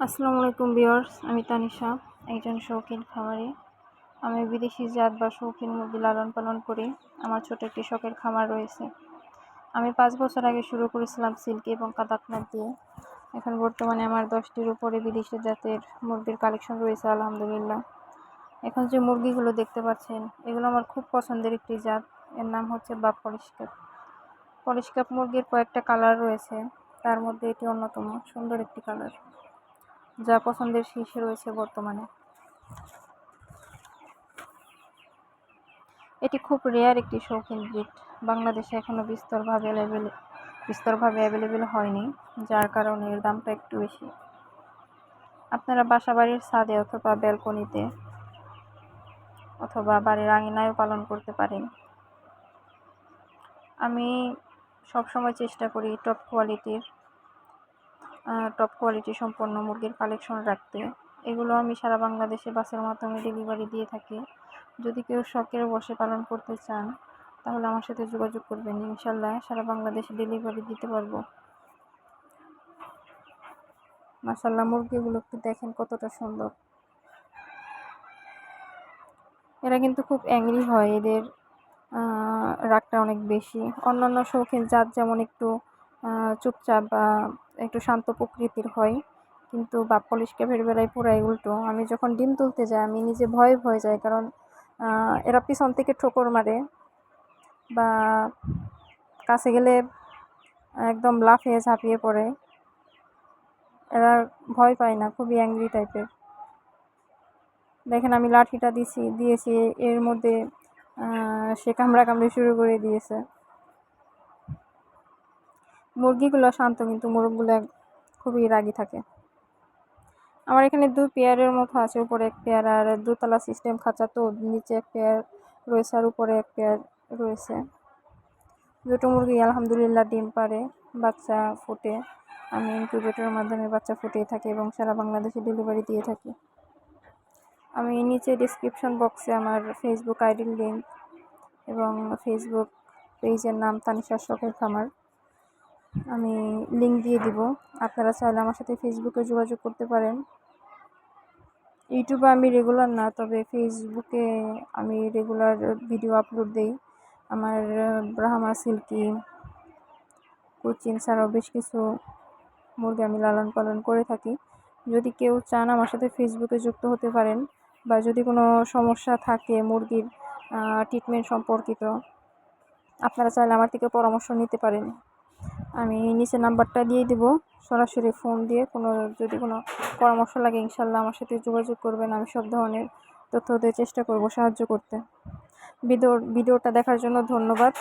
আসসালামু আলাইকুম ভিউয়ার্স, আমি তানিশা, একজন শৌখিন খামারি। আমি বিদেশি জাত বা শৌখিন মুরগি লালন পালন করি। আমার ছোট একটি শখের খামার রয়েছে। আমি 5 বছর আগে শুরু করেছিলাম সিল্কি এবং কাদাকনাথ দিয়ে। এখন বর্তমানে আমার 10টির উপরে বিদেশি জাতের মুরগির কালেকশন রয়েছে আলহামদুলিল্লাহ। এখন যে মুরগিগুলো দেখতে পাচ্ছেন, এগুলো আমার খুব পছন্দের একটি জাত। এর নাম হচ্ছে বাপ পলিশকাপ। পলিশকাপ মুরগির কয়েকটা কালার রয়েছে, তার মধ্যে এটি অন্যতম সুন্দর একটি কালার, যা পছন্দের শীর্ষে রয়েছে বর্তমানে। এটি খুব রেয়ার একটি শৌখিন ব্রিড। বাংলাদেশে এখনও বিস্তরভাবে অ্যাভেলেবেল হয়নি, যার কারণে এর দামটা একটু বেশি। আপনারা বাসাবাড়ির ছাদে অথবা ব্যালকনিতে অথবা বাড়ির আঙিনায়ও পালন করতে পারেন। আমি সবসময় চেষ্টা করি টপ কোয়ালিটি সম্পন্ন মুরগির কালেকশন রাখতে। এগুলো আমি সারা বাংলাদেশে বাসের মাধ্যমে ডেলিভারি দিয়ে থাকি। যদি কেউ শখের বশে পালন করতে চান, তাহলে আমার সাথে যোগাযোগ করবেন। ইনশাল্লাহ সারা বাংলাদেশে ডেলিভারি দিতে পারবো। মাশাআল্লাহ, মুরগিগুলো একটু দেখেন কতটা সুন্দর। এরা কিন্তু খুব অ্যাংরি হয়, এদের রাগটা অনেক বেশি। অন্যান্য শৌখিন জাত যেমন একটু চুপচাপ বা একটু শান্ত প্রকৃতির হয়, কিন্তু বাপ পলিশকাপের বেলায় পুরাই উল্টো। আমি যখন ডিম তুলতে যাই, আমি নিজে ভয়ে যাই, কারণ এরা পিছন থেকে ঠোকর মারে বা কাছে গেলে একদম লাফিয়ে ঝাঁপিয়ে পড়ে। এরা ভয় পায় না, খুবই অ্যাংরি টাইপের। দেখেন আমি লাঠিটা দিয়েছি, এর মধ্যে সে কামড়াকামড়ি শুরু করে দিয়েছে। মুরগিগুলো শান্ত, কিন্তু মুরগগুলো খুবই রাগী থাকে। আমার এখানে 2 পেয়ারের মতো আছে, উপরে 1 পেয়ার, আর 2তলা সিস্টেম খাঁচা, তো নিচে 1 পেয়ার রয়েছে আর উপরে 1 পেয়ার রয়েছে। দুটো মুরগি আলহামদুলিল্লাহ ডিম পাড়ে, বাচ্চা ফোটে। আমি ইনকিউবেটরের মাধ্যমে বাচ্চা ফুটিয়ে থাকি এবং সারা বাংলাদেশে ডেলিভারি দিয়ে থাকি। আমি নিচে ডিসক্রিপশন বক্সে আমার ফেসবুক আইডির লিঙ্ক এবং ফেসবুক পেজের নাম তানিশা শখের খামার, আমি লিঙ্ক দিয়ে দিব। আপনারা চাইলে আমার সাথে ফেসবুকে যোগাযোগ করতে পারেন। ইউটিউবে আমি রেগুলার না, তবে ফেসবুকে আমি রেগুলার ভিডিও আপলোড দিই। আমার ব্রাহ্মা, সিল্কি, কোচিন ছাড়াও বেশ কিছু মুরগি আমি লালন পালন করে থাকি। যদি কেউ চান আমার সাথে ফেসবুকে যুক্ত হতে পারেন, বা যদি কোনো সমস্যা থাকে মুরগির ট্রিটমেন্ট সম্পর্কিত, আপনারা চাইলে আমার থেকে পরামর্শ নিতে পারেন। আমি নিচে নাম্বারটা দিয়ে দিব, সরাসরি ফোন দিয়ে যদি কোনো পরামর্শ লাগে ইনশাল্লাহ আমার সাথে যোগাযোগ করবেন। আমি সব ধরনের তথ্য দিয়ে চেষ্টা করব সাহায্য করতে। ভিডিওটা দেখার জন্য ধন্যবাদ।